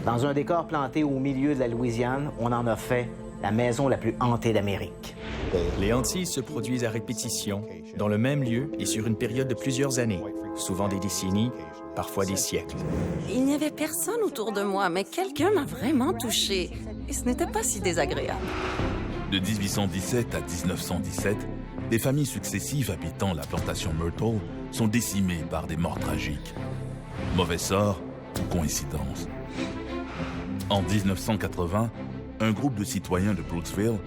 Dans un décor planté au milieu de la Louisiane, on en a fait la maison la plus hantée d'Amérique. Les hantises se produisent à répétition, dans le même lieu et sur une période de plusieurs années, souvent des décennies, parfois des siècles. Il n'y avait personne autour de moi, mais quelqu'un m'a vraiment touchée. Et ce n'était pas si désagréable. De 1817 à 1917, des familles successives habitant la plantation Myrtle sont décimées par des morts tragiques. Mauvais sort ou coïncidence. En 1980, un groupe de citoyens de Brooksville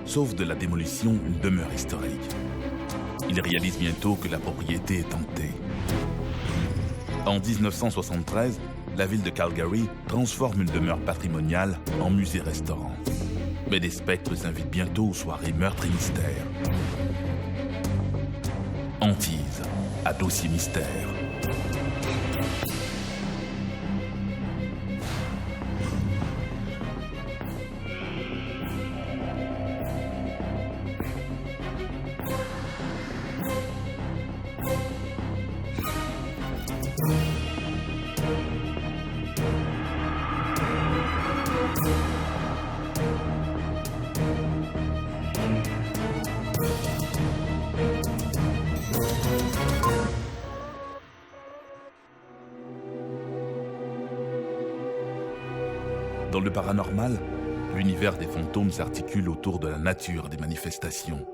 sauve de la démolition une demeure historique. Ils réalisent bientôt que la propriété est hantée. En 1973, la ville de Calgary transforme une demeure patrimoniale en musée-restaurant. Mais des spectres invitent bientôt aux soirées meurtres et mystères. Hantise, à dossier mystère. Dans le paranormal, l'univers des fantômes s'articule autour de la nature des manifestations.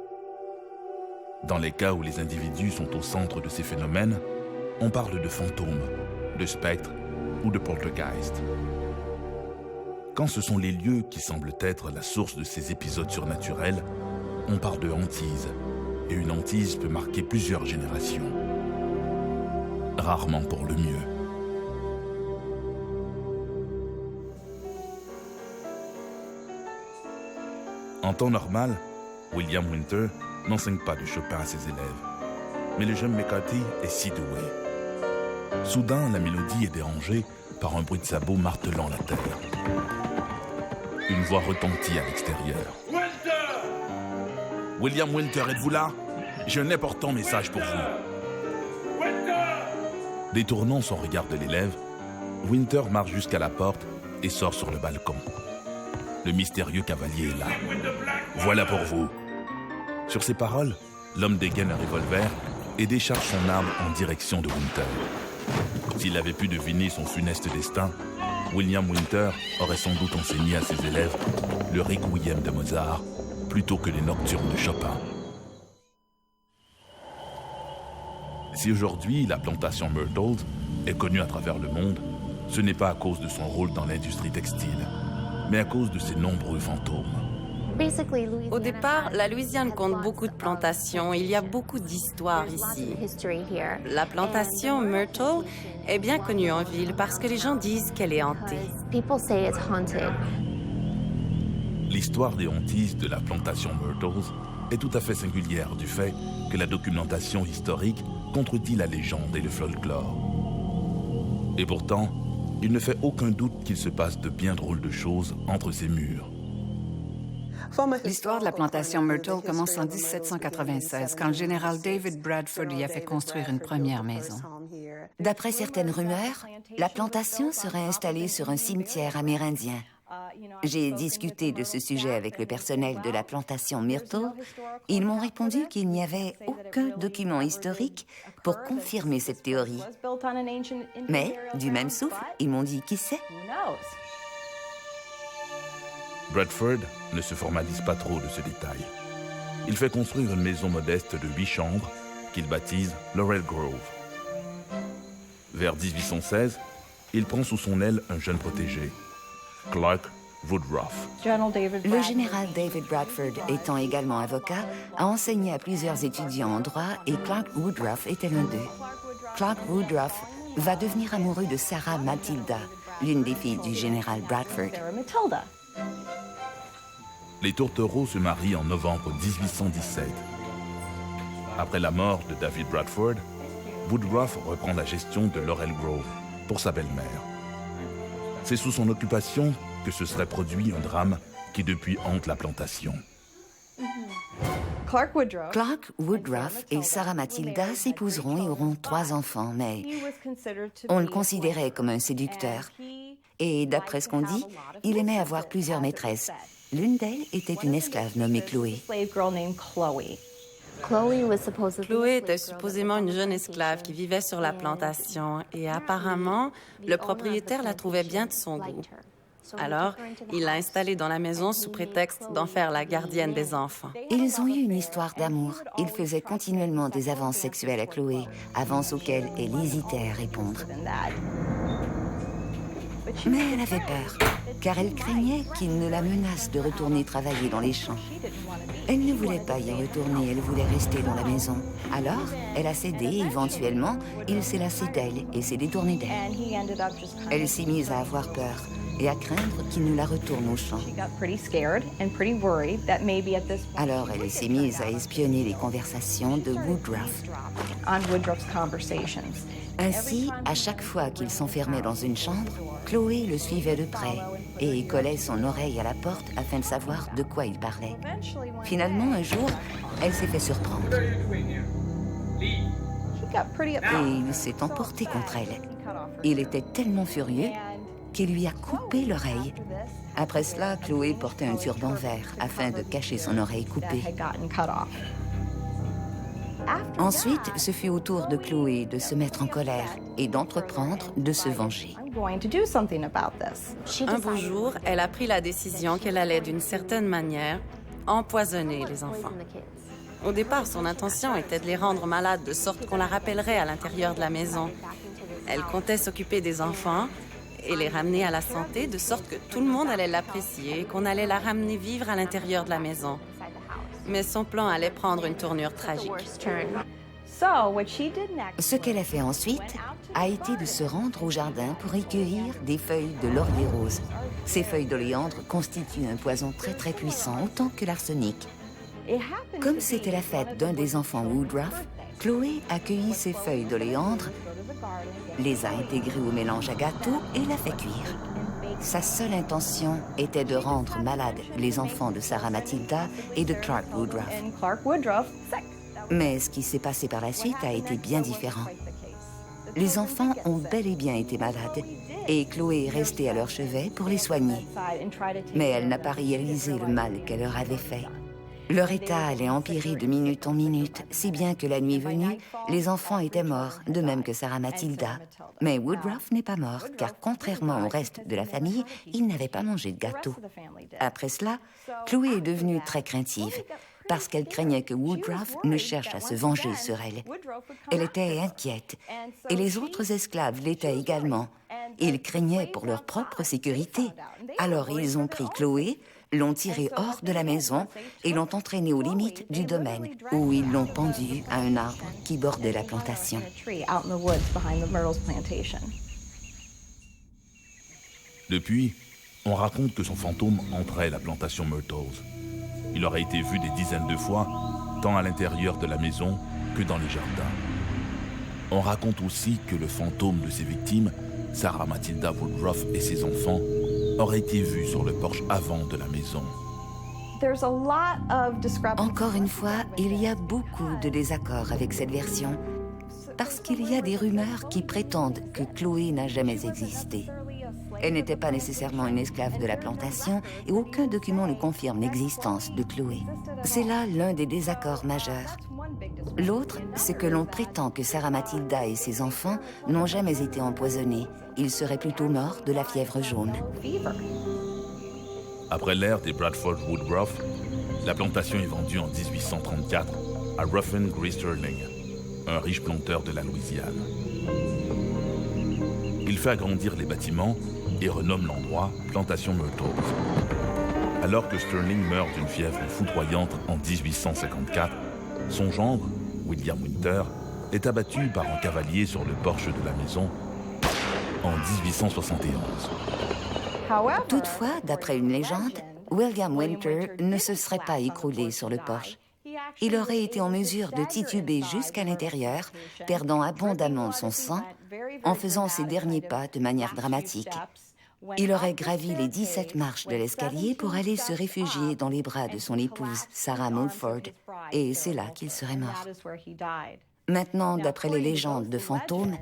Dans les cas où les individus sont au centre de ces phénomènes, on parle de fantômes, de spectres ou de poltergeist. Quand ce sont les lieux qui semblent être la source de ces épisodes surnaturels, on parle de hantise, et une hantise peut marquer plusieurs générations. Rarement pour le mieux. En temps normal, William Winter n'enseigne pas de Chopin à ses élèves. Mais le jeune McCarthy est si doué. Soudain, la mélodie est dérangée par un bruit de sabots martelant la terre. Une voix retentit à l'extérieur. Winter! William Winter, êtes-vous là? J'ai un important message pour vous. Winter! Détournant son regard de l'élève, Winter marche jusqu'à la porte et sort sur le balcon. Le mystérieux cavalier est là. Voilà pour vous. Sur ces paroles, l'homme dégaine un revolver et décharge son arme en direction de Winter. S'il avait pu deviner son funeste destin, William Winter aurait sans doute enseigné à ses élèves le Requiem de Mozart plutôt que les Nocturnes de Chopin. Si aujourd'hui la plantation Myrtle est connue à travers le monde, ce n'est pas à cause de son rôle dans l'industrie textile, mais à cause de ses nombreux fantômes. Au départ, la Louisiane compte beaucoup de plantations. Il y a beaucoup d'histoires ici. La plantation Myrtle est bien connue en ville parce que les gens disent qu'elle est hantée. L'histoire des hantises de la plantation Myrtles est tout à fait singulière du fait que la documentation historique contredit la légende et le folklore. Et pourtant, il ne fait aucun doute qu'il se passe de bien drôles de choses entre ces murs. L'histoire de la plantation Myrtle commence en 1796, quand le général David Bradford y a fait construire une première maison. D'après certaines rumeurs, la plantation serait installée sur un cimetière amérindien. J'ai discuté de ce sujet avec le personnel de la plantation Myrtle. Ils m'ont répondu qu'il n'y avait aucun document historique pour confirmer cette théorie. Mais, du même souffle, ils m'ont dit qui sait. Bradford ne se formalise pas trop de ce détail. Il fait construire une maison modeste de 8 chambres qu'il baptise Laurel Grove. Vers 1816, il prend sous son aile un jeune protégé, Clark Woodruff. Le général David Bradford, étant également avocat, a enseigné à plusieurs étudiants en droit et Clark Woodruff était l'un d'eux. Clark Woodruff va devenir amoureux de Sarah Matilda, l'une des filles du général Bradford. Les tourtereaux se marient en novembre 1817. Après la mort de David Bradford, Woodruff reprend la gestion de Laurel Grove pour sa belle-mère. C'est sous son occupation que se serait produit un drame qui depuis hante la plantation. Clark Woodruff et Sarah Matilda s'épouseront et auront 3 enfants, mais on le considérait comme un séducteur. Et d'après ce qu'on dit, il aimait avoir plusieurs maîtresses. L'une d'elles était une esclave nommée Chloé. Chloé était supposément une jeune esclave qui vivait sur la plantation et apparemment, le propriétaire la trouvait bien de son goût. Alors, il l'a installée dans la maison sous prétexte d'en faire la gardienne des enfants. Ils ont eu une histoire d'amour. Il faisait continuellement des avances sexuelles à Chloé, avances auxquelles elle hésitait à répondre. Mais elle avait peur, car elle craignait qu'il ne la menace de retourner travailler dans les champs. Elle ne voulait pas y retourner, elle voulait rester dans la maison. Alors, elle a cédé et éventuellement, il s'est lassé d'elle et s'est détourné d'elle. Elle s'est mise à avoir peur et à craindre qu'il ne la retourne au champ. Alors, elle s'est mise à espionner les conversations de Woodruff. Ainsi, à chaque fois qu'il s'enfermait dans une chambre, Chloé le suivait de près et collait son oreille à la porte afin de savoir de quoi il parlait. Finalement, un jour, elle s'est fait surprendre. Et il s'est emporté contre elle. Il était tellement furieux qu'il lui a coupé l'oreille. Après cela, Chloé portait un turban vert afin de cacher son oreille coupée. Ensuite, ce fut au tour de Chloé de se mettre en colère et d'entreprendre de se venger. Un beau jour, elle a pris la décision qu'elle allait, d'une certaine manière, empoisonner les enfants. Au départ, son intention était de les rendre malades de sorte qu'on la rappellerait à l'intérieur de la maison. Elle comptait s'occuper des enfants et les ramener à la santé de sorte que tout le monde allait l'apprécier et qu'on allait la ramener vivre à l'intérieur de la maison. Mais son plan allait prendre une tournure tragique. Ce qu'elle a fait ensuite a été de se rendre au jardin pour y cueillir des feuilles de laurier rose. Ces feuilles d'oléandre constituent un poison très très puissant, autant que l'arsenic. Comme c'était la fête d'un des enfants Woodruff, Chloé a cueilli ces feuilles d'oléandre, les a intégrées au mélange à gâteau et l'a fait cuire. Sa seule intention était de rendre malades les enfants de Sarah Matilda et de Clark Woodruff. Mais ce qui s'est passé par la suite a été bien différent. Les enfants ont bel et bien été malades et Chloé est restée à leur chevet pour les soigner. Mais elle n'a pas réalisé le mal qu'elle leur avait fait. Leur état allait empirer de minute en minute, si bien que la nuit venue, les enfants étaient morts, de même que Sarah Matilda. Mais Woodruff n'est pas mort, car contrairement au reste de la famille, il n'avait pas mangé de gâteau. Après cela, Chloé est devenue très craintive, parce qu'elle craignait que Woodruff ne cherche à se venger sur elle. Elle était inquiète, et les autres esclaves l'étaient également. Ils craignaient pour leur propre sécurité. Alors ils ont pris Chloé, l'ont tirée hors de la maison et l'ont entraînée aux limites du domaine, où ils l'ont pendue à un arbre qui bordait la plantation. Depuis, on raconte que son fantôme entrait la plantation Myrtles. Il aurait été vu des dizaines de fois, tant à l'intérieur de la maison que dans les jardins. On raconte aussi que le fantôme de ses victimes, Sarah Matilda Woodruff et ses enfants, aurait été vu sur le porche avant de la maison. Encore une fois, il y a beaucoup de désaccords avec cette version, parce qu'il y a des rumeurs qui prétendent que Chloé n'a jamais existé. Elle n'était pas nécessairement une esclave de la plantation et aucun document ne confirme l'existence de Chloé. C'est là l'un des désaccords majeurs. L'autre, c'est que l'on prétend que Sarah Matilda et ses enfants n'ont jamais été empoisonnés. Ils seraient plutôt morts de la fièvre jaune. Après l'ère des Bradford Woodruff, la plantation est vendue en 1834 à Ruffin Gree Sterling, un riche planteur de la Louisiane. Il fait agrandir les bâtiments et renomme l'endroit Plantation Myrtles. Alors que Sterling meurt d'une fièvre foudroyante en 1854, son gendre, William Winter, est abattu par un cavalier sur le porche de la maison en 1871. Toutefois, d'après une légende, William Winter ne se serait pas écroulé sur le porche. Il aurait été en mesure de tituber jusqu'à l'intérieur, perdant abondamment son sang, en faisant ses derniers pas de manière dramatique. Il aurait gravi les 17 marches de l'escalier pour aller se réfugier dans les bras de son épouse, Sarah Mulford, et c'est là qu'il serait mort. Maintenant, d'après les légendes de fantômes,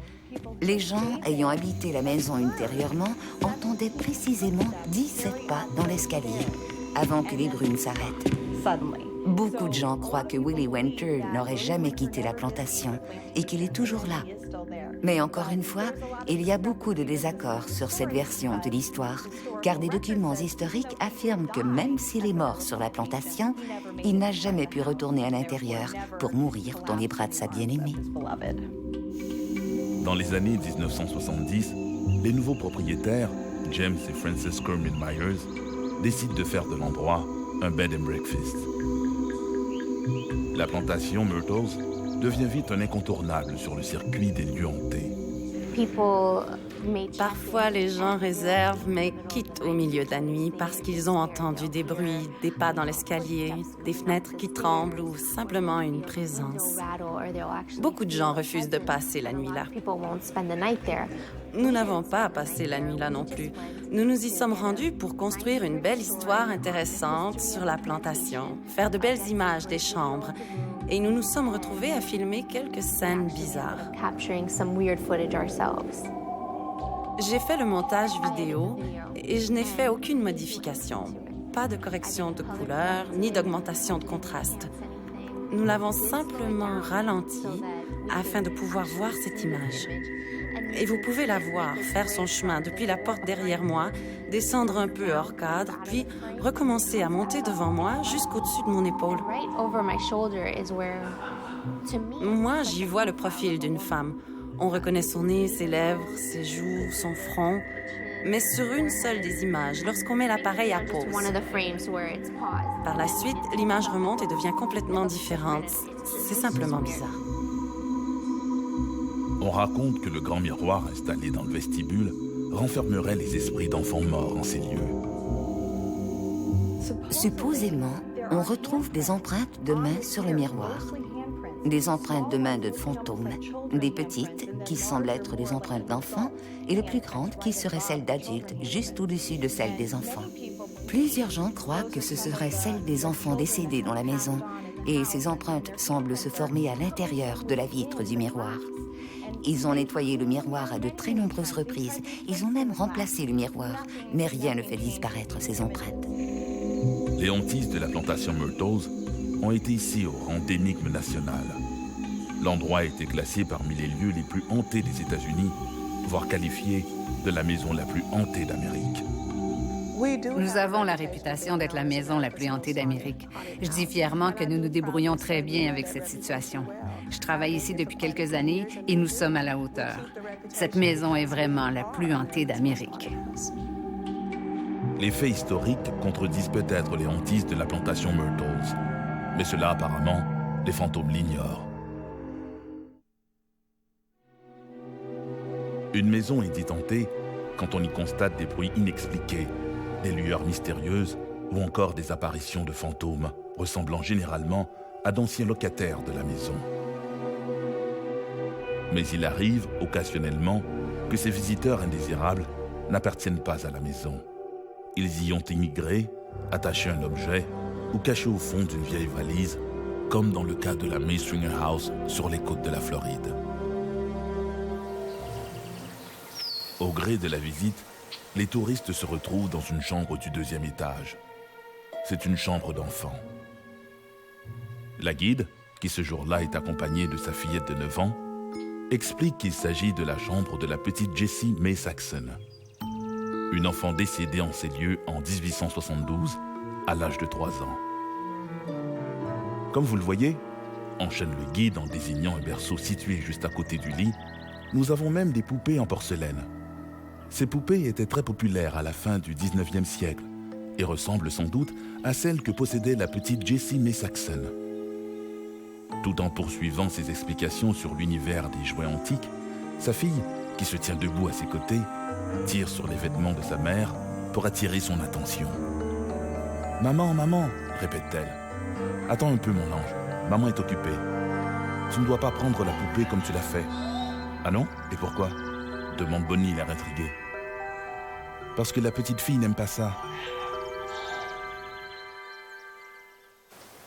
les gens ayant habité la maison ultérieurement entendaient précisément 17 pas dans l'escalier avant que les bruits ne s'arrêtent. Beaucoup de gens croient que Willie Winter n'aurait jamais quitté la plantation et qu'il est toujours là. Mais encore une fois, il y a beaucoup de désaccords sur cette version de l'histoire, car des documents historiques affirment que même s'il est mort sur la plantation, il n'a jamais pu retourner à l'intérieur pour mourir dans les bras de sa bien-aimée. Dans les années 1970, les nouveaux propriétaires, James et Frances Kerman Myers, décident de faire de l'endroit un bed and breakfast. La plantation Myrtles devient vite un incontournable sur le circuit des lieux hantés. Parfois, les gens réservent, mais quittent au milieu de la nuit parce qu'ils ont entendu des bruits, des pas dans l'escalier, des fenêtres qui tremblent ou simplement une présence. Beaucoup de gens refusent de passer la nuit là. Nous n'avons pas passé la nuit là non plus. Nous nous y sommes rendus pour construire une belle histoire intéressante sur la plantation, faire de belles images des chambres. Et nous nous sommes retrouvés à filmer quelques scènes bizarres. J'ai fait le montage vidéo et je n'ai fait aucune modification. Pas de correction de couleur, ni d'augmentation de contraste. Nous l'avons simplement ralenti afin de pouvoir voir cette image. Et vous pouvez la voir faire son chemin depuis la porte derrière moi, descendre un peu hors cadre, puis recommencer à monter devant moi jusqu'au-dessus de mon épaule. Moi, j'y vois le profil d'une femme. On reconnaît son nez, ses lèvres, ses joues, son front. Mais sur une seule des images, lorsqu'on met l'appareil à pause. Par la suite, l'image remonte et devient complètement différente. C'est simplement bizarre. On raconte que le grand miroir installé dans le vestibule renfermerait les esprits d'enfants morts en ces lieux. Supposément, on retrouve des empreintes de mains sur le miroir. Des empreintes de mains de fantômes, des petites qui semblent être des empreintes d'enfants et les plus grandes qui seraient celles d'adultes juste au-dessus de celles des enfants. Plusieurs gens croient que ce seraient celles des enfants décédés dans la maison et ces empreintes semblent se former à l'intérieur de la vitre du miroir. Ils ont nettoyé le miroir à de très nombreuses reprises. Ils ont même remplacé le miroir, mais rien ne fait disparaître ces empreintes. Les hantises de la plantation Myrtles ont été ici au rang d'énigme nationale. L'endroit a été classé parmi les lieux les plus hantés des États-Unis, voire qualifié de la maison la plus hantée d'Amérique. Nous avons la réputation d'être la maison la plus hantée d'Amérique. Je dis fièrement que nous nous débrouillons très bien avec cette situation. Je travaille ici depuis quelques années et nous sommes à la hauteur. Cette maison est vraiment la plus hantée d'Amérique. Les faits historiques contredisent peut-être les hantises de la plantation Myrtles, mais cela apparemment, les fantômes l'ignorent. Une maison est dite hantée quand on y constate des bruits inexpliqués, des lueurs mystérieuses ou encore des apparitions de fantômes ressemblant généralement à d'anciens locataires de la maison. Mais il arrive, occasionnellement, que ces visiteurs indésirables n'appartiennent pas à la maison. Ils y ont immigré, attaché un objet ou caché au fond d'une vieille valise, comme dans le cas de la May Stringer House sur les côtes de la Floride. Au gré de la visite, les touristes se retrouvent dans une chambre du 2e étage. C'est une chambre d'enfant. La guide, qui ce jour-là est accompagnée de sa fillette de 9 ans, explique qu'il s'agit de la chambre de la petite Jessie May Saxon, une enfant décédée en ces lieux en 1872, à l'âge de 3 ans. Comme vous le voyez, enchaîne le guide en désignant un berceau situé juste à côté du lit, nous avons même des poupées en porcelaine. Ces poupées étaient très populaires à la fin du 19e siècle et ressemblent sans doute à celles que possédait la petite Jessie May Saxon. Tout en poursuivant ses explications sur l'univers des jouets antiques, sa fille, qui se tient debout à ses côtés, tire sur les vêtements de sa mère pour attirer son attention. « Maman, maman !» répète-t-elle. « Attends un peu, mon ange. Maman est occupée. Tu ne dois pas prendre la poupée comme tu l'as fait. »« Ah non? Et pourquoi ?» demande Bonnie, l'air intriguée. « Parce que la petite fille n'aime pas ça. »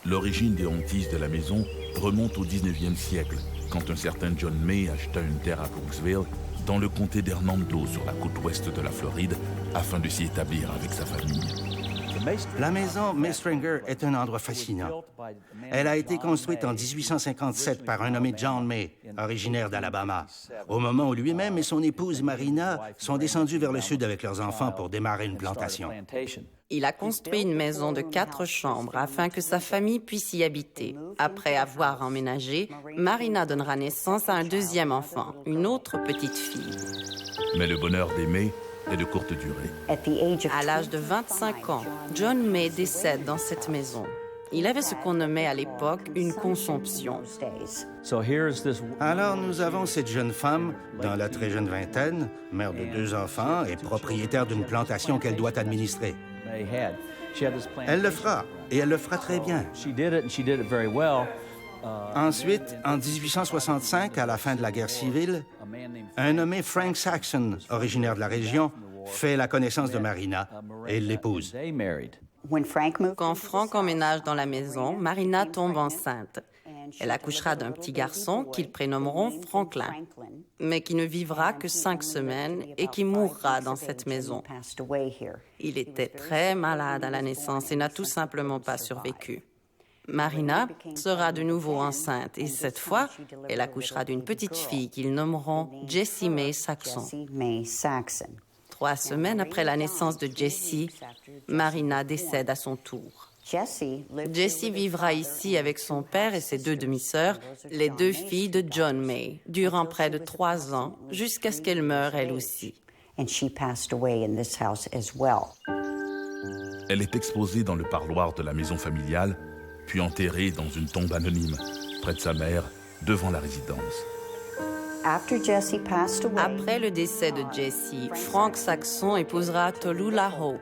L'origine des hantises de la maison remonte au 19e siècle, quand un certain John May acheta une terre à Brooksville, dans le comté d'Hernando, sur la côte ouest de la Floride, afin de s'y établir avec sa famille. La maison May Stringer est un endroit fascinant. Elle a été construite en 1857 par un nommé John May, originaire d'Alabama, au moment où lui-même et son épouse Marina sont descendus vers le sud avec leurs enfants pour démarrer une plantation. Il a construit une maison de 4 chambres afin que sa famille puisse y habiter. Après avoir emménagé, Marina donnera naissance à un deuxième enfant, une autre petite fille. Mais le bonheur d'aimer est de courte durée. À l'âge de 25 ans, John May décède dans cette maison. Il avait ce qu'on nommait à l'époque une consomption. Alors nous avons cette jeune femme, dans la très jeune vingtaine, mère de 2 enfants et propriétaire d'une plantation qu'elle doit administrer. Elle le fera, et elle le fera très bien. Ensuite, en 1865, à la fin de la guerre civile, un nommé Frank Saxon, originaire de la région, fait la connaissance de Marina et l'épouse. Quand Frank emménage dans la maison, Marina tombe enceinte. Elle accouchera d'un petit garçon qu'ils prénommeront Franklin, mais qui ne vivra que 5 semaines et qui mourra dans cette maison. Il était très malade à la naissance et n'a tout simplement pas survécu. Marina sera de nouveau enceinte et cette fois, elle accouchera d'une petite fille qu'ils nommeront Jessie May Saxon. 3 semaines après la naissance de Jessie, Marina décède à son tour. Jessie vivra ici avec son père et ses 2 demi-sœurs, les 2 filles de John May, durant près de 3 ans, jusqu'à ce qu'elle meure elle aussi. Elle est exposée dans le parloir de la maison familiale, puis enterrée dans une tombe anonyme, près de sa mère, devant la résidence. Après le décès de Jessie, Frank Saxon épousera Tallulah Hope.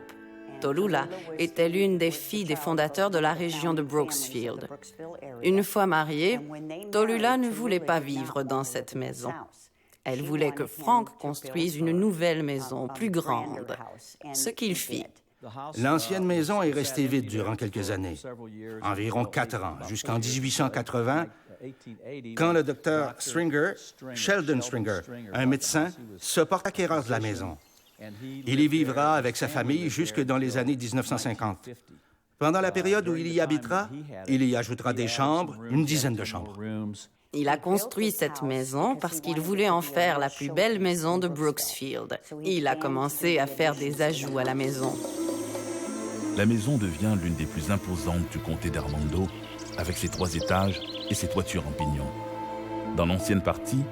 Tallulah était l'une des filles des fondateurs de la région de Brooksfield. Une fois mariée, Tallulah ne voulait pas vivre dans cette maison. Elle voulait que Frank construise une nouvelle maison plus grande, ce qu'il fit. L'ancienne maison est restée vide durant quelques années, environ 4 ans, jusqu'en 1880, quand le docteur Stringer, Sheldon Stringer, un médecin, se porte acquéreur de la maison. Il y vivra avec sa famille jusque dans les années 1950. Pendant la période où il y habitera, il y ajoutera des chambres, une dizaine de chambres. Il a construit cette maison parce qu'il voulait en faire la plus belle maison de Brooksfield. Il a commencé à faire des ajouts à la maison. La maison devient l'une des plus imposantes du comté d'Hernando, avec ses 3 étages et ses toitures en pignon. Dans l'ancienne partie,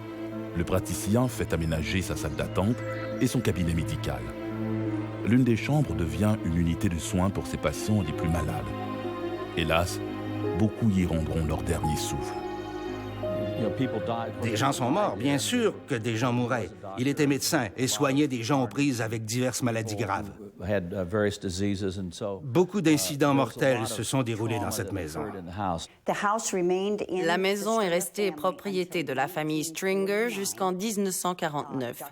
le praticien fait aménager sa salle d'attente et son cabinet médical. L'une des chambres devient une unité de soins pour ses patients les plus malades. Hélas, beaucoup y rendront leur dernier souffle. Des gens sont morts, bien sûr que des gens mouraient. Il était médecin et soignait des gens aux prises avec diverses maladies graves. Beaucoup d'incidents mortels se sont déroulés dans cette maison. La maison est restée propriété de la famille Stringer jusqu'en 1949,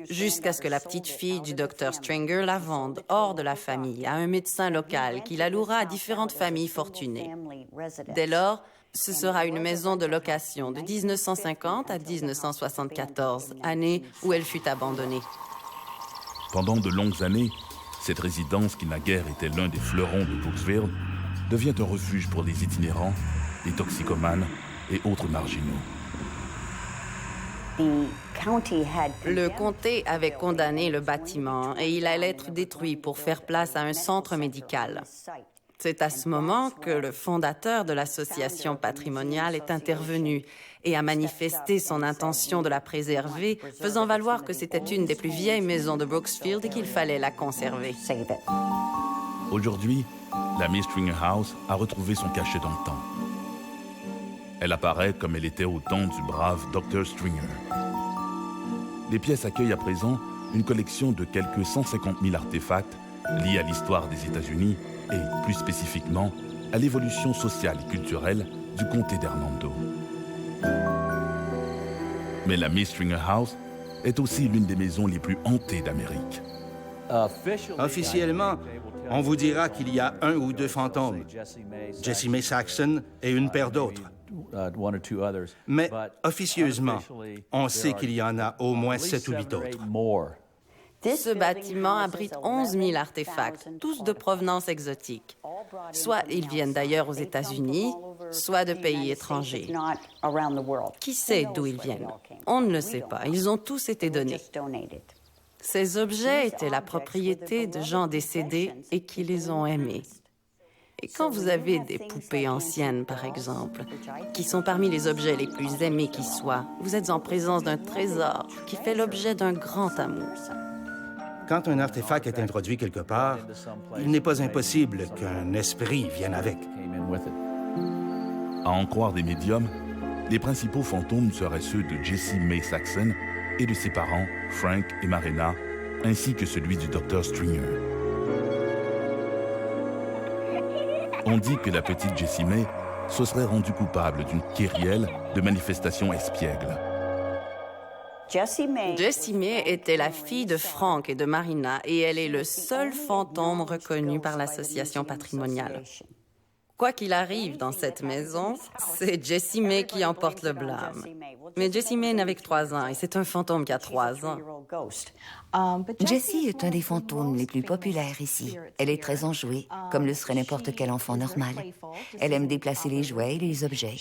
jusqu'à ce que la petite fille du docteur Stringer la vende hors de la famille à un médecin local qui la louera à différentes familles fortunées. Dès lors, ce sera une maison de location de 1950 à 1974, année où elle fut abandonnée. Pendant de longues années, cette résidence qui naguère était l'un des fleurons de Brooksville devient un refuge pour les itinérants, les toxicomanes et autres marginaux. Le comté avait condamné le bâtiment et il allait être détruit pour faire place à un centre médical. C'est à ce moment que le fondateur de l'association patrimoniale est intervenu et a manifesté son intention de la préserver, faisant valoir que c'était une des plus vieilles maisons de Brooksfield et qu'il fallait la conserver. Aujourd'hui, la May Stringer House a retrouvé son cachet dans le temps. Elle apparaît comme elle était au temps du brave Dr. Stringer. Les pièces accueillent à présent une collection de quelques 150 000 artefacts liés à l'histoire des États-Unis et, plus spécifiquement, à l'évolution sociale et culturelle du comté d'Hernando. Mais la May Stringer House est aussi l'une des maisons les plus hantées d'Amérique. Officiellement, on vous dira qu'il y a 1 ou 2 fantômes, Jessie May Saxon et une paire d'autres. Mais officieusement, on sait qu'il y en a au moins 7 ou 8 autres. Ce bâtiment abrite 11 000 artefacts, tous de provenance exotique. Soit ils viennent d'ailleurs aux États-Unis, soit de pays étrangers. Qui sait d'où ils viennent? On ne le sait pas. Ils ont tous été donnés. Ces objets étaient la propriété de gens décédés et qui les ont aimés. Et quand vous avez des poupées anciennes, par exemple, qui sont parmi les objets les plus aimés qui soient, vous êtes en présence d'un trésor qui fait l'objet d'un grand amour. Quand un artefact est introduit quelque part, il n'est pas impossible qu'un esprit vienne avec. À en croire des médiums, les principaux fantômes seraient ceux de Jessie May Saxon et de ses parents, Frank et Marina, ainsi que celui du Dr. Stringer. On dit que la petite Jessie May se serait rendue coupable d'une kyrielle de manifestations espiègles. Jessie May était la fille de Frank et de Marina et elle est le seul fantôme reconnu par l'association patrimoniale. Quoi qu'il arrive dans cette maison, c'est Jessie May qui emporte le blâme. Mais Jessie May n'avait que 3 ans et c'est un fantôme qui a 3 ans. Jessie est un des fantômes les plus populaires ici. Elle est très enjouée, comme le serait n'importe quel enfant normal. Elle aime déplacer les jouets et les objets.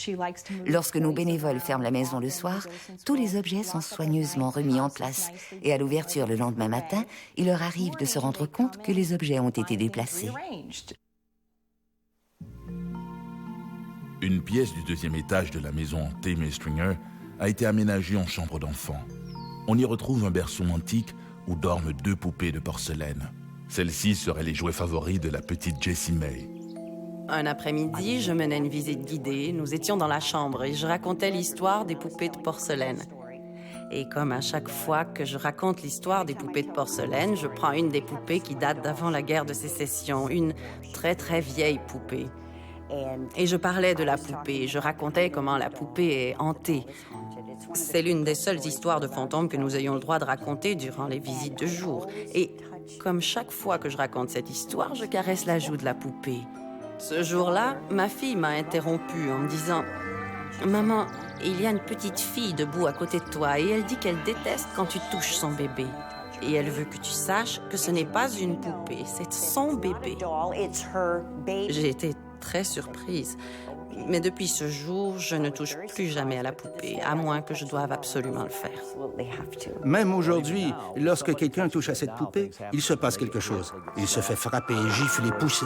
Lorsque nos bénévoles ferment la maison le soir, tous les objets sont soigneusement remis en place. Et à l'ouverture le lendemain matin, il leur arrive de se rendre compte que les objets ont été déplacés. Une pièce du 2e étage de la maison hantée May Stringer a été aménagée en chambre d'enfant. On y retrouve un berceau antique où dorment 2 poupées de porcelaine. Celles-ci seraient les jouets favoris de la petite Jessie May. Un après-midi, je menais une visite guidée. Nous étions dans la chambre et je racontais l'histoire des poupées de porcelaine. Et comme à chaque fois que je raconte l'histoire des poupées de porcelaine, je prends une des poupées qui date d'avant la guerre de Sécession, une très très vieille poupée. Et je parlais de la poupée, je racontais comment la poupée est hantée. C'est l'une des seules histoires de fantômes que nous ayons le droit de raconter durant les visites de jour. Et comme chaque fois que je raconte cette histoire, je caresse la joue de la poupée. Ce jour-là, ma fille m'a interrompue en me disant « Maman, il y a une petite fille debout à côté de toi et elle dit qu'elle déteste quand tu touches son bébé. Et elle veut que tu saches que ce n'est pas une poupée, c'est son bébé. » J'ai été très surprise. Mais depuis ce jour, je ne touche plus jamais à la poupée, à moins que je doive absolument le faire. Même aujourd'hui, lorsque quelqu'un touche à cette poupée, il se passe quelque chose. Il se fait frapper, gifler, pousser.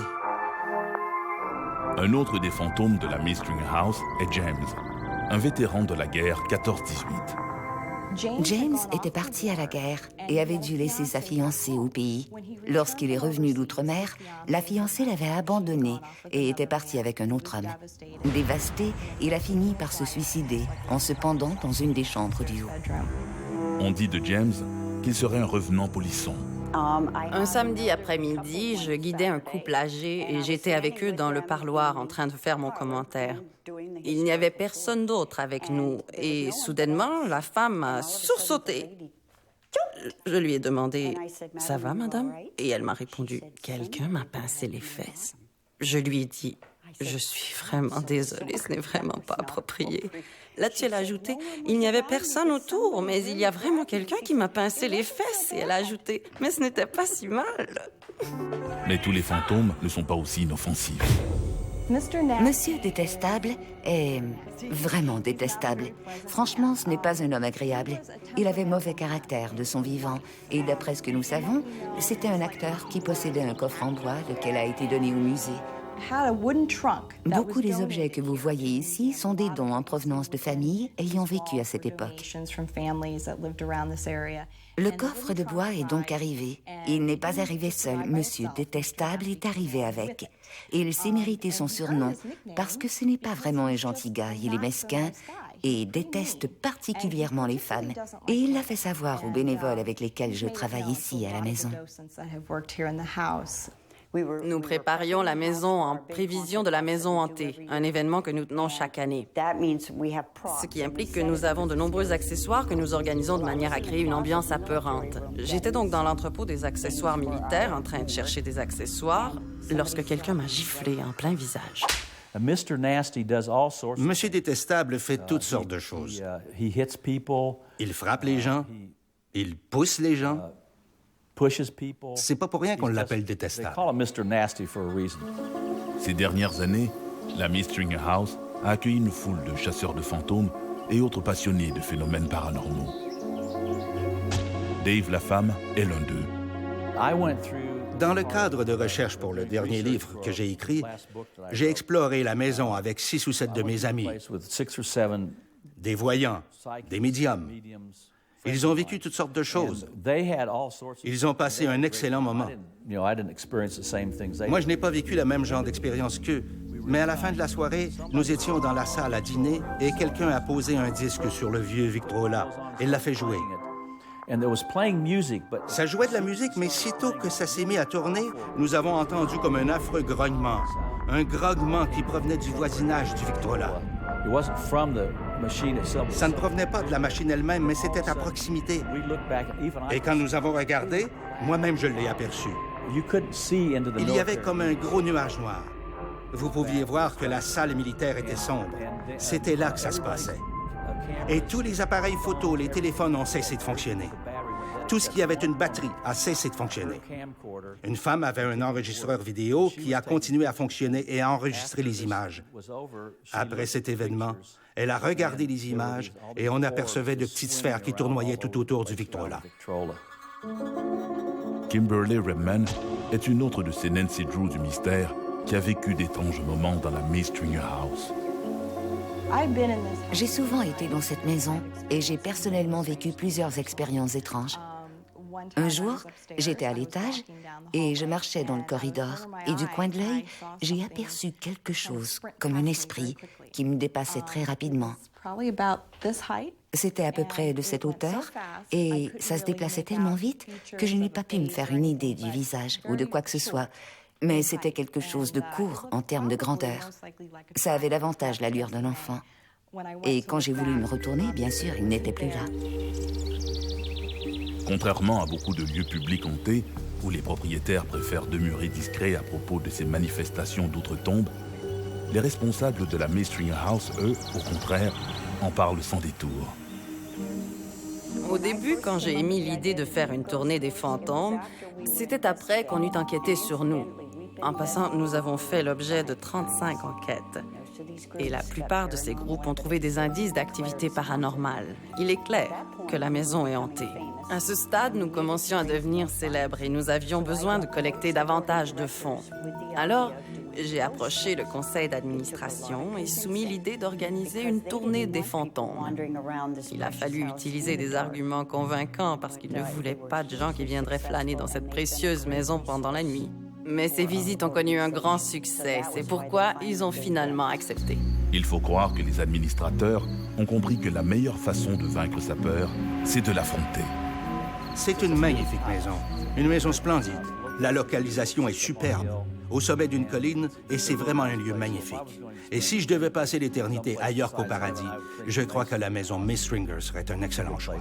Un autre des fantômes de la May Stringer House est James, un vétéran de la guerre 14-18. James était parti à la guerre et avait dû laisser sa fiancée au pays. Lorsqu'il est revenu d'outre-mer, la fiancée l'avait abandonné et était partie avec un autre homme. Dévasté, il a fini par se suicider en se pendant dans une des chambres du haut. On dit de James qu'il serait un revenant polisson. Un samedi après-midi, je guidais un couple âgé et j'étais avec eux dans le parloir en train de faire mon commentaire. Il n'y avait personne d'autre avec nous et soudainement, la femme a sursauté. Je lui ai demandé « Ça va, madame ?» Et elle m'a répondu « Quelqu'un m'a pincé les fesses. » Je lui ai dit « Je suis vraiment désolée, ce n'est vraiment pas approprié. » Là-dessus, elle a ajouté « Il n'y avait personne autour, mais il y a vraiment quelqu'un qui m'a pincé les fesses. » Et elle a ajouté « Mais ce n'était pas si mal. » Mais tous les fantômes ne sont pas aussi inoffensifs. Monsieur Détestable est vraiment détestable. Franchement, ce n'est pas un homme agréable. Il avait mauvais caractère de son vivant. Et d'après ce que nous savons, c'était un acteur qui possédait un coffre en bois, lequel a été donné au musée. Beaucoup des objets que vous voyez ici sont des dons en provenance de familles ayant vécu à cette époque. Le coffre de bois est donc arrivé. Il n'est pas arrivé seul. Monsieur Détestable est arrivé avec. Et il s'est mérité son surnom parce que ce n'est pas vraiment un gentil gars. Il est mesquin et déteste particulièrement les femmes. Et il l'a fait savoir aux bénévoles avec lesquels je travaille ici à la maison. Nous préparions la maison en prévision de la maison hantée, un événement que nous tenons chaque année. Ce qui implique que nous avons de nombreux accessoires que nous organisons de manière à créer une ambiance apeurante. J'étais donc dans l'entrepôt des accessoires militaires en train de chercher des accessoires lorsque quelqu'un m'a giflé en plein visage. Monsieur Détestable fait toutes sortes de choses. Il frappe les gens, il pousse les gens. C'est pas pour rien qu'on l'appelle Détestable. Ces dernières années, la Miss Stringer House a accueilli une foule de chasseurs de fantômes et autres passionnés de phénomènes paranormaux. Dave Lafemme est l'un d'eux. Dans le cadre de recherche pour le dernier livre que j'ai écrit, j'ai exploré la maison avec 6 ou 7 de mes amis, des voyants, des médiums. Ils ont vécu toutes sortes de choses. Ils ont passé un excellent moment. Moi, je n'ai pas vécu le même genre d'expérience qu'eux. Mais à la fin de la soirée, nous étions dans la salle à dîner et quelqu'un a posé un disque sur le vieux Victrola et l'a fait jouer. Ça jouait de la musique, mais sitôt que ça s'est mis à tourner, nous avons entendu comme un affreux grognement. Un grognement qui provenait du voisinage du Victrola. Ça ne provenait pas de la machine elle-même, mais c'était à proximité. Et quand nous avons regardé, moi-même je l'ai aperçu. Il y avait comme un gros nuage noir. Vous pouviez voir que la salle militaire était sombre. C'était là que ça se passait. Et tous les appareils photo, les téléphones ont cessé de fonctionner. Tout ce qui avait une batterie a cessé de fonctionner. Une femme avait un enregistreur vidéo qui a continué à fonctionner et a enregistré les images. Après cet événement, elle a regardé les images et on apercevait de petites sphères qui tournoyaient tout autour du Victrola. Kimberly Redman est une autre de ces Nancy Drew du mystère qui a vécu d'étranges moments dans la Miss Stringer House. J'ai souvent été dans cette maison et j'ai personnellement vécu plusieurs expériences étranges. Un jour, j'étais à l'étage et je marchais dans le corridor et du coin de l'œil, j'ai aperçu quelque chose, comme un esprit, qui me dépassait très rapidement. C'était à peu près de cette hauteur et ça se déplaçait tellement vite que je n'ai pas pu me faire une idée du visage ou de quoi que ce soit. Mais c'était quelque chose de court en termes de grandeur. Ça avait davantage l'allure d'un enfant. Et quand j'ai voulu me retourner, bien sûr, il n'était plus là. Contrairement à beaucoup de lieux publics hantés, où les propriétaires préfèrent demeurer discrets à propos de ces manifestations d'outre-tombe, les responsables de la Miss Stringer House, eux, au contraire, en parlent sans détour. Au début, quand j'ai émis l'idée de faire une tournée des fantômes, c'était après qu'on eut enquêté sur nous. En passant, nous avons fait l'objet de 35 enquêtes. Et la plupart de ces groupes ont trouvé des indices d'activité paranormale. Il est clair que la maison est hantée. À ce stade, nous commencions à devenir célèbres et nous avions besoin de collecter davantage de fonds. Alors, j'ai approché le conseil d'administration et soumis l'idée d'organiser une tournée des fantômes. Il a fallu utiliser des arguments convaincants parce qu'ils ne voulaient pas de gens qui viendraient flâner dans cette précieuse maison pendant la nuit. Mais ces visites ont connu un grand succès. C'est pourquoi ils ont finalement accepté. Il faut croire que les administrateurs ont compris que la meilleure façon de vaincre sa peur, c'est de l'affronter. C'est une magnifique maison splendide. La localisation est superbe, au sommet d'une colline, et c'est vraiment un lieu magnifique. Et si je devais passer l'éternité ailleurs qu'au paradis, je crois que la maison Miss Stringer serait un excellent choix.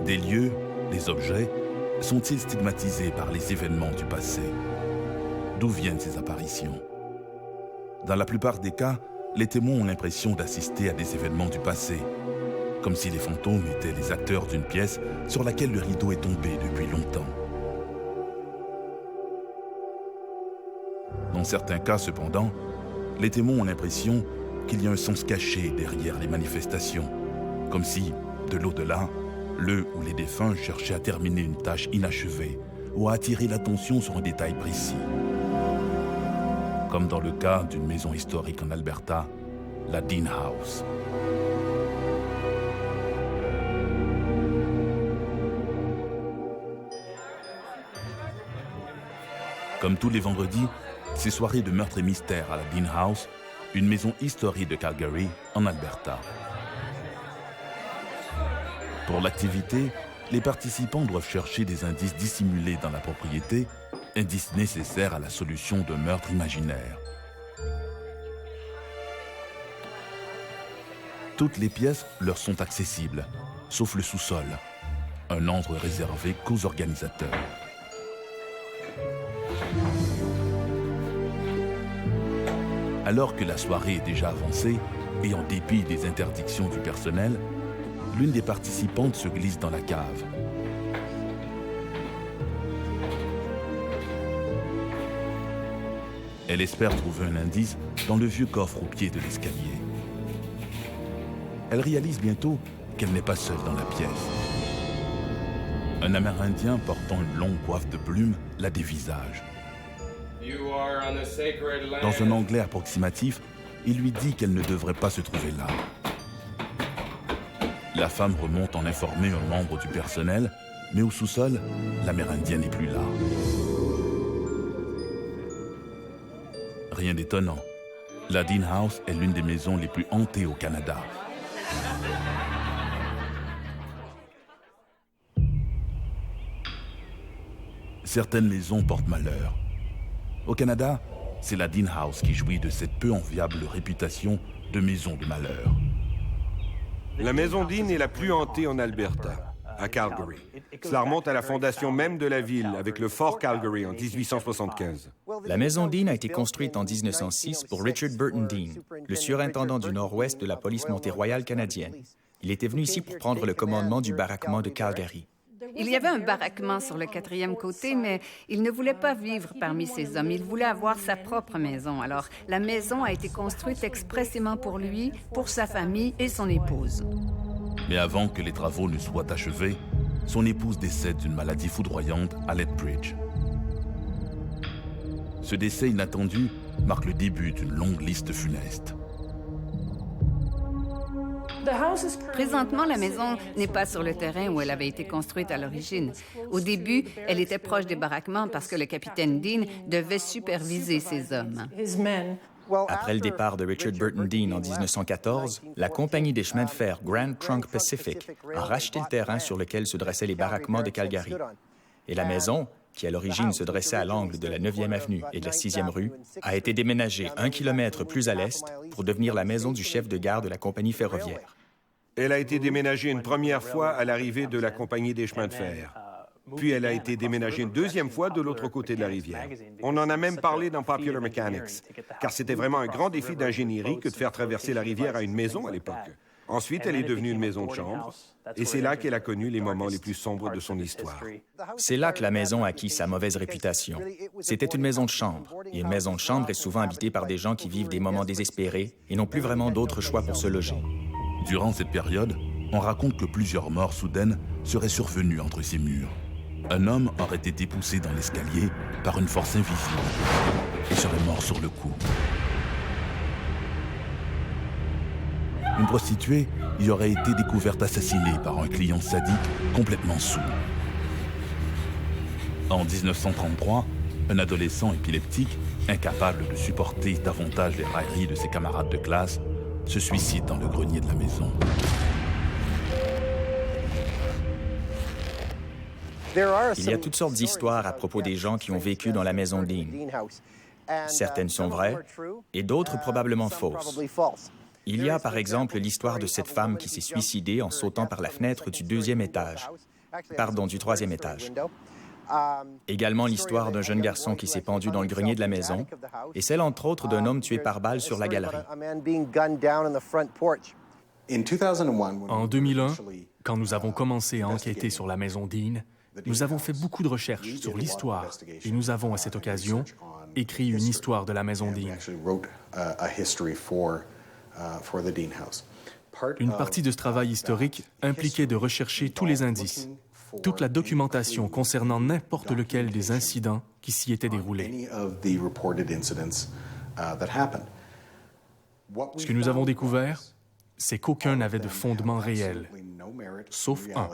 Des lieux, des objets, sont-ils stigmatisés par les événements du passé? D'où viennent ces apparitions? Dans la plupart des cas, les témoins ont l'impression d'assister à des événements du passé, comme si les fantômes étaient les acteurs d'une pièce sur laquelle le rideau est tombé depuis longtemps. Dans certains cas, cependant, les témoins ont l'impression qu'il y a un sens caché derrière les manifestations, comme si, de l'au-delà, le ou les défunts cherchaient à terminer une tâche inachevée ou à attirer l'attention sur un détail précis. Comme dans le cas d'une maison historique en Alberta, la Dean House. Comme tous les vendredis, ces soirées de meurtre et mystère à la Dean House, une maison historique de Calgary, en Alberta. Pour l'activité, Les participants doivent chercher des indices dissimulés dans la propriété, indices nécessaires à la solution d'un meurtre imaginaire. Toutes les pièces leur sont accessibles, sauf le sous-sol, un endroit réservé qu'aux organisateurs. Alors que la soirée est déjà avancée, et en dépit des interdictions du personnel, l'une des participantes se glisse dans la cave. Elle espère trouver un indice dans le vieux coffre au pied de l'escalier. Elle réalise bientôt qu'elle n'est pas seule dans la pièce. Un Amérindien portant une longue coiffe de plumes la dévisage. Dans un anglais approximatif, il lui dit qu'elle ne devrait pas se trouver là. La femme remonte en informer un membre du personnel, mais au sous-sol, l'Amérindien n'est plus là. Rien d'étonnant. La Dean House est l'une des maisons les plus hantées au Canada. Certaines maisons portent malheur. Au Canada, c'est la Dean House qui jouit de cette peu enviable réputation de maison de malheur. La maison Dean est la plus hantée en Alberta, à Calgary. Cela remonte à la fondation même de la ville, avec le fort Calgary en 1875. La maison Dean a été construite en 1906 pour Richard Burton Dean, le surintendant du Nord-Ouest de la police montée royale canadienne. Il était venu ici pour prendre le commandement du baraquement de Calgary. Il y avait un baraquement sur le 4e côté, mais il ne voulait pas vivre parmi ces hommes. Il voulait avoir sa propre maison. Alors, la maison a été construite expressément pour lui, pour sa famille et son épouse. Mais avant que les travaux ne soient achevés, son épouse décède d'une maladie foudroyante à Lethbridge. Ce décès inattendu marque le début d'une longue liste funeste. Présentement, la maison n'est pas sur le terrain où elle avait été construite à l'origine. Au début, elle était proche des baraquements parce que le capitaine Dean devait superviser ses hommes. Après le départ de Richard Burton Dean en 1914, la compagnie des chemins de fer Grand Trunk Pacific a racheté le terrain sur lequel se dressaient les baraquements de Calgary. Et la maison, qui à l'origine se dressait à l'angle de la 9e avenue et de la 6e rue, a été déménagée 1 kilomètre plus à l'est pour devenir la maison du chef de gare de la compagnie ferroviaire. Elle a été déménagée une première fois à l'arrivée de la compagnie des chemins de fer. Puis elle a été déménagée une deuxième fois de l'autre côté de la rivière. On en a même parlé dans Popular Mechanics, car c'était vraiment un grand défi d'ingénierie que de faire traverser la rivière à une maison à l'époque. Ensuite, elle est devenue une maison de chambre, et c'est là qu'elle a connu les moments les plus sombres de son histoire. C'est là que la maison a acquis sa mauvaise réputation. C'était une maison de chambre, et une maison de chambre est souvent habitée par des gens qui vivent des moments désespérés et n'ont plus vraiment d'autre choix pour se loger. Durant cette période, on raconte que plusieurs morts soudaines seraient survenues entre ces murs. Un homme aurait été poussé dans l'escalier par une force invisible et serait mort sur le coup. Une prostituée y aurait été découverte assassinée par un client sadique complètement saoul. En 1933, un adolescent épileptique, incapable de supporter davantage les railleries de ses camarades de classe, se suicide dans le grenier de la maison. Il y a toutes sortes d'histoires à propos des gens qui ont vécu dans la maison Dean. Certaines sont vraies et d'autres probablement fausses. Il y a par exemple l'histoire de cette femme qui s'est suicidée en sautant par la fenêtre du 2e étage. Pardon, du 3e étage. Également l'histoire d'un jeune garçon qui s'est pendu dans le grenier de la maison et celle entre autres d'un homme tué par balle sur la galerie. En 2001, quand nous avons commencé à enquêter sur la maison Dean, nous avons fait beaucoup de recherches sur l'histoire et nous avons, à cette occasion, écrit une histoire de la maison Dean. Une partie de ce travail historique impliquait de rechercher tous les indices, toute la documentation concernant n'importe lequel des incidents qui s'y étaient déroulés. Ce que nous avons découvert, c'est qu'aucun n'avait de fondement réel, sauf un.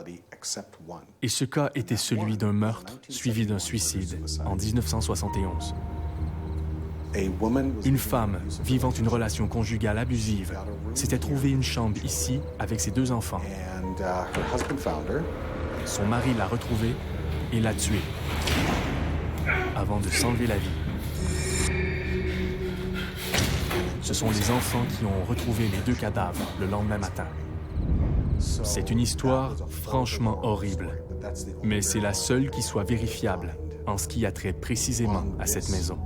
Et ce cas était celui d'un meurtre suivi d'un suicide en 1971. Une femme vivant une relation conjugale abusive s'était trouvée une chambre ici avec ses 2 enfants. son mari l'a retrouvée et l'a tuée, avant de s'enlever la vie. Ce sont les enfants qui ont retrouvé les 2 cadavres le lendemain matin. C'est une histoire franchement horrible, mais c'est la seule qui soit vérifiable en ce qui a trait précisément à cette maison.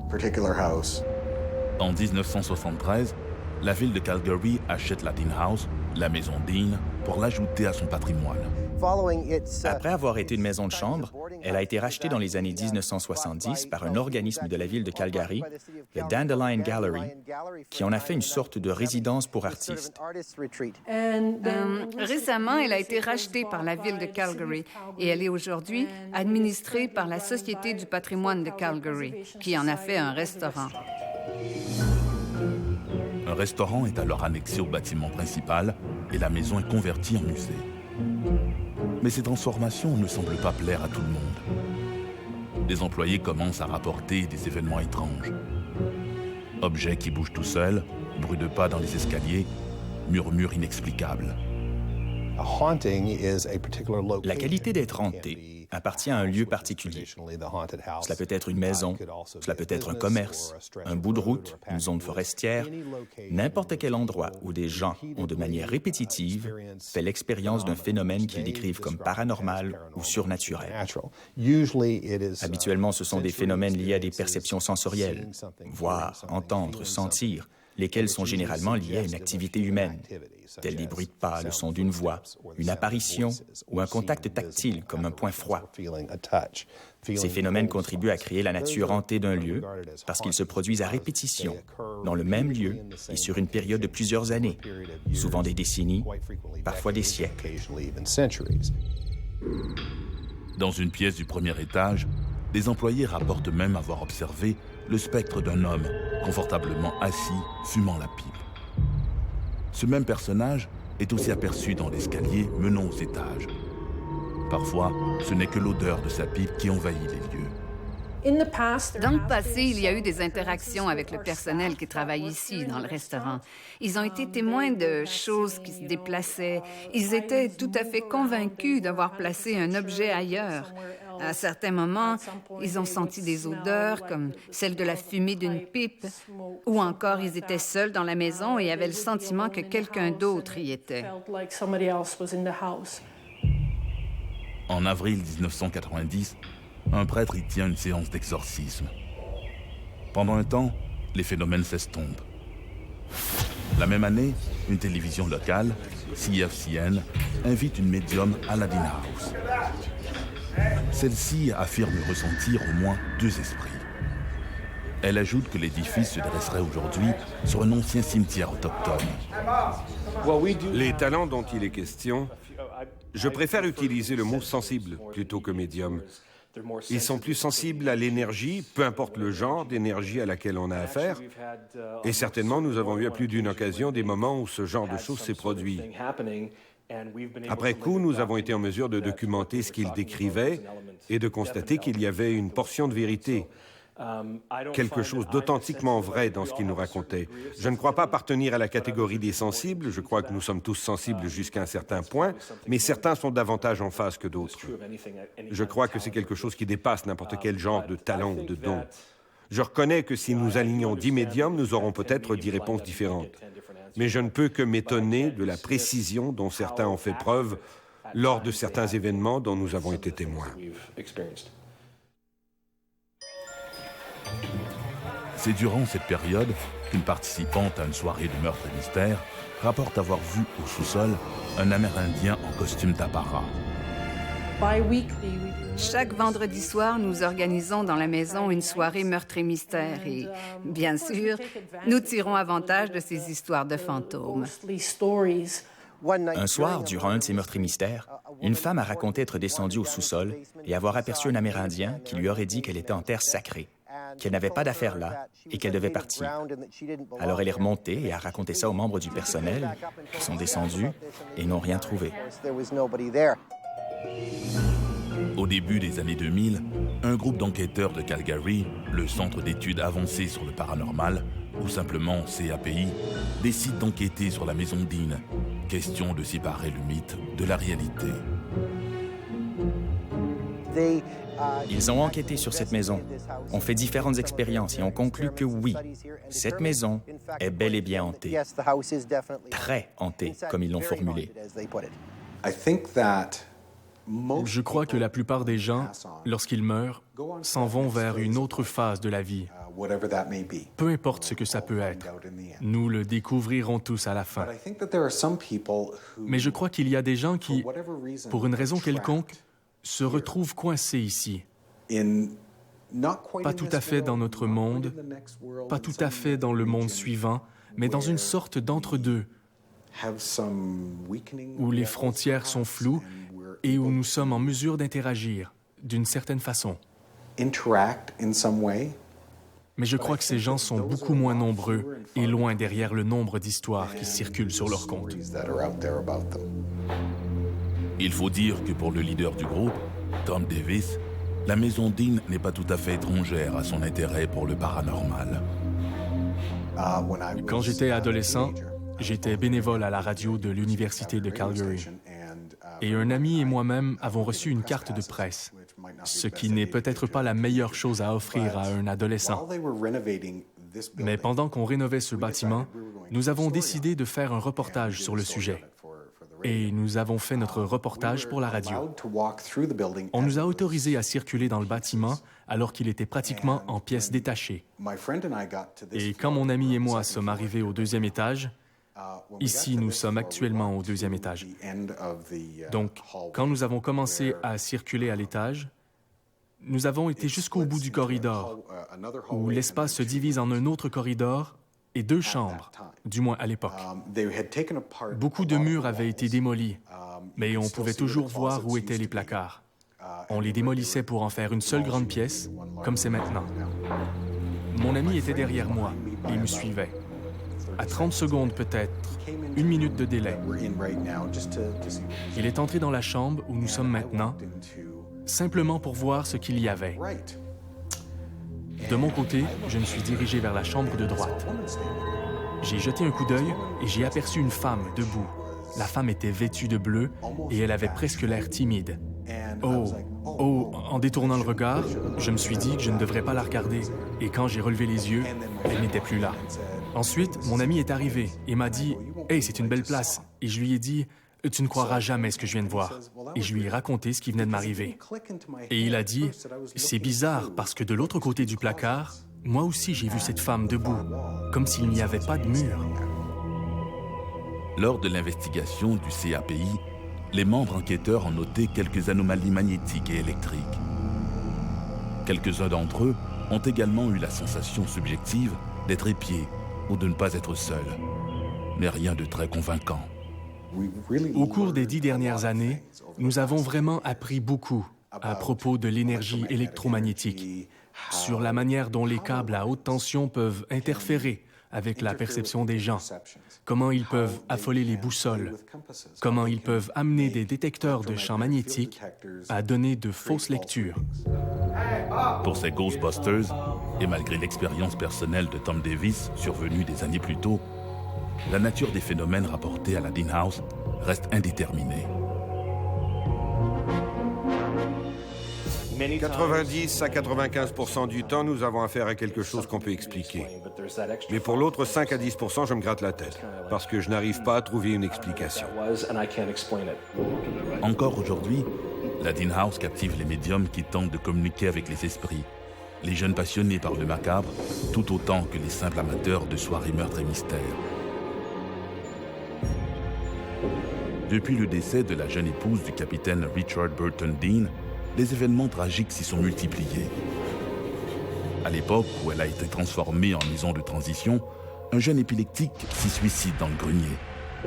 En 1973, la ville de Calgary achète la Dean House, la maison Dean, pour l'ajouter à son patrimoine. Après avoir été une maison de chambre, elle a été rachetée dans les années 1970 par un organisme de la ville de Calgary, le Dandelion Gallery, qui en a fait une sorte de résidence pour artistes. Récemment, elle a été rachetée par la ville de Calgary et elle est aujourd'hui administrée par la Société du patrimoine de Calgary, qui en a fait un restaurant. Un restaurant est alors annexé au bâtiment principal et la maison est convertie en musée. Mais ces transformations ne semblent pas plaire à tout le monde. Les employés commencent à rapporter des événements étranges. Objets qui bougent tout seuls, bruit de pas dans les escaliers, murmures inexplicables. La qualité d'être hanté appartient à un lieu particulier. Cela peut être une maison, cela peut être un commerce, un bout de route, une zone forestière, n'importe quel endroit où des gens ont de manière répétitive fait l'expérience d'un phénomène qu'ils décrivent comme paranormal ou surnaturel. Habituellement, ce sont des phénomènes liés à des perceptions sensorielles, voir, entendre, sentir, lesquels sont généralement liés à une activité humaine, tels des bruits de pas, le son d'une voix, une apparition ou un contact tactile comme un point froid. Ces phénomènes contribuent à créer la nature hantée d'un lieu parce qu'ils se produisent à répétition, dans le même lieu et sur une période de plusieurs années, souvent des décennies, parfois des siècles. Dans une pièce du premier étage, des employés rapportent même avoir observé le spectre d'un homme confortablement assis, fumant la pipe. Ce même personnage est aussi aperçu dans l'escalier menant aux étages. Parfois, ce n'est que l'odeur de sa pipe qui envahit les lieux. Dans le passé, il y a eu des interactions avec le personnel qui travaille ici, dans le restaurant. Ils ont été témoins de choses qui se déplaçaient. Ils étaient tout à fait convaincus d'avoir placé un objet ailleurs. À certains moments, ils ont senti des odeurs comme celle de la fumée d'une pipe, ou encore ils étaient seuls dans la maison et avaient le sentiment que quelqu'un d'autre y était. En avril 1990, un prêtre y tient une séance d'exorcisme. Pendant un temps, les phénomènes s'estompent. La même année, une télévision locale, CFCN, invite une médium à la Dean House. Celle-ci affirme ressentir au moins 2 esprits. Elle ajoute que l'édifice se dresserait aujourd'hui sur un ancien cimetière autochtone. Les talents dont il est question, je préfère utiliser le mot sensible plutôt que médium. Ils sont plus sensibles à l'énergie, peu importe le genre d'énergie à laquelle on a affaire. Et certainement, nous avons eu à plus d'une occasion des moments où ce genre de choses s'est produit. Après coup, nous avons été en mesure de documenter ce qu'il décrivait et de constater qu'il y avait une portion de vérité, quelque chose d'authentiquement vrai dans ce qu'il nous racontait. Je ne crois pas appartenir à la catégorie des sensibles, je crois que nous sommes tous sensibles jusqu'à un certain point, mais certains sont davantage en phase que d'autres. Je crois que c'est quelque chose qui dépasse n'importe quel genre de talent ou de don. Je reconnais que si nous alignons 10 médiums, nous aurons peut-être 10 réponses différentes. Mais je ne peux que m'étonner de la précision dont certains ont fait preuve lors de certains événements dont nous avons été témoins. C'est durant cette période qu'une participante à une soirée de meurtre et mystère rapporte avoir vu au sous-sol un Amérindien en costume d'apparat. Chaque vendredi soir, nous organisons dans la maison une soirée meurtre et mystère et, bien sûr, nous tirons avantage de ces histoires de fantômes. Un soir, durant un de ces meurtres et mystères, une femme a raconté être descendue au sous-sol et avoir aperçu un Amérindien qui lui aurait dit qu'elle était en terre sacrée, qu'elle n'avait pas d'affaires là et qu'elle devait partir. Alors elle est remontée et a raconté ça aux membres du personnel qui sont descendus et n'ont rien trouvé. Au début des années 2000, un groupe d'enquêteurs de Calgary, le Centre d'études avancées sur le paranormal, ou simplement CAPI, décide d'enquêter sur la maison Dean. Question de séparer le mythe de la réalité. Ils ont enquêté sur cette maison, ont fait différentes expériences et ont conclu que oui, cette maison est bel et bien hantée. Très hantée, comme ils l'ont formulé. Je crois que la plupart des gens, lorsqu'ils meurent, s'en vont vers une autre phase de la vie. Peu importe ce que ça peut être, nous le découvrirons tous à la fin. Mais je crois qu'il y a des gens qui, pour une raison quelconque, se retrouvent coincés ici. Pas tout à fait dans notre monde, pas tout à fait dans le monde suivant, mais dans une sorte d'entre-deux, où les frontières sont floues et où nous sommes en mesure d'interagir d'une certaine façon. Mais je crois que ces gens sont beaucoup moins nombreux et loin derrière le nombre d'histoires qui circulent sur leur compte. Il faut dire que pour le leader du groupe, Tom Davis, la maison Dean n'est pas tout à fait étrangère à son intérêt pour le paranormal. Quand j'étais adolescent, j'étais bénévole à la radio de l'Université de Calgary. Et un ami et moi-même avons reçu une carte de presse, ce qui n'est peut-être pas la meilleure chose à offrir à un adolescent. Mais pendant qu'on rénovait ce bâtiment, nous avons décidé de faire un reportage sur le sujet. Et nous avons fait notre reportage pour la radio. On nous a autorisés à circuler dans le bâtiment alors qu'il était pratiquement en pièces détachées. Et quand mon ami et moi sommes arrivés au deuxième étage, ici nous sommes actuellement au deuxième étage. Donc, quand nous avons commencé à circuler à l'étage, nous avons été jusqu'au bout du corridor, où l'espace se divise en un autre corridor et deux chambres, du moins à l'époque. Beaucoup de murs avaient été démolis, mais on pouvait toujours voir où étaient les placards. On les démolissait pour en faire une seule grande pièce, comme c'est maintenant. Mon ami était derrière moi et il me suivait. À 30 secondes peut-être, 1 minute de délai. Il est entré dans la chambre où nous sommes maintenant, simplement pour voir ce qu'il y avait. De mon côté, je me suis dirigé vers la chambre de droite. J'ai jeté un coup d'œil et j'ai aperçu une femme debout. La femme était vêtue de bleu et elle avait presque l'air timide. En détournant le regard, je me suis dit que je ne devrais pas la regarder. Et quand j'ai relevé les yeux, elle n'était plus là. Ensuite, mon ami est arrivé et m'a dit « Hey, c'est une belle place ». Et je lui ai dit « Tu ne croiras jamais ce que je viens de voir ». Et je lui ai raconté ce qui venait de m'arriver. Et il a dit « C'est bizarre parce que de l'autre côté du placard, moi aussi j'ai vu cette femme debout, comme s'il n'y avait pas de mur. » Lors de l'investigation du CAPI, les membres enquêteurs ont noté quelques anomalies magnétiques et électriques. Quelques-uns d'entre eux ont également eu la sensation subjective d'être épiés ou de ne pas être seuls, mais rien de très convaincant. Au cours des 10 dernières années, nous avons vraiment appris beaucoup à propos de l'énergie électromagnétique, sur la manière dont les câbles à haute tension peuvent interférer avec la perception des gens, comment ils peuvent affoler les boussoles, comment ils peuvent amener des détecteurs de champs magnétiques à donner de fausses lectures. Pour ces Ghostbusters, et malgré l'expérience personnelle de Tom Davis survenue des années plus tôt, la nature des phénomènes rapportés à la Dean House reste indéterminée. 90 à 95% du temps, nous avons affaire à quelque chose qu'on peut expliquer. Mais pour l'autre 5 à 10%, je me gratte la tête, parce que je n'arrive pas à trouver une explication. Encore aujourd'hui, la Dean House captive les médiums qui tentent de communiquer avec les esprits, les jeunes passionnés par le macabre, tout autant que les simples amateurs de soirées meurtres et mystères. Depuis le décès de la jeune épouse du capitaine Richard Burton Dean, les événements tragiques s'y sont multipliés. À l'époque où elle a été transformée en maison de transition, un jeune épileptique s'y suicide dans le grenier.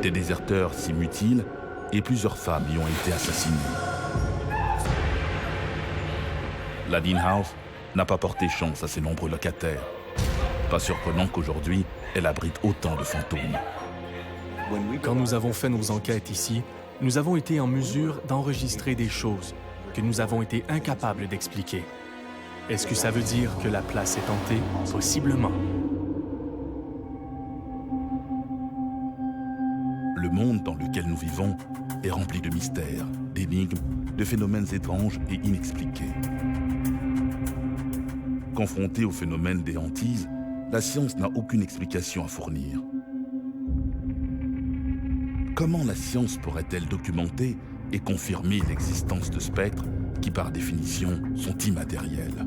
Des déserteurs s'y mutilent et plusieurs femmes y ont été assassinées. La Dean House n'a pas porté chance à ses nombreux locataires. Pas surprenant qu'aujourd'hui, elle abrite autant de fantômes. Quand nous avons fait nos enquêtes ici, nous avons été en mesure d'enregistrer des choses que nous avons été incapables d'expliquer. Est-ce que ça veut dire que la place est hantée? Possiblement. Le monde dans lequel nous vivons est rempli de mystères, d'énigmes de phénomènes étranges et inexpliqués. Confrontée au phénomène des hantises, la science n'a aucune explication à fournir. Comment la science pourrait-elle documenter et confirmer l'existence de spectres qui, par définition, sont immatériels ?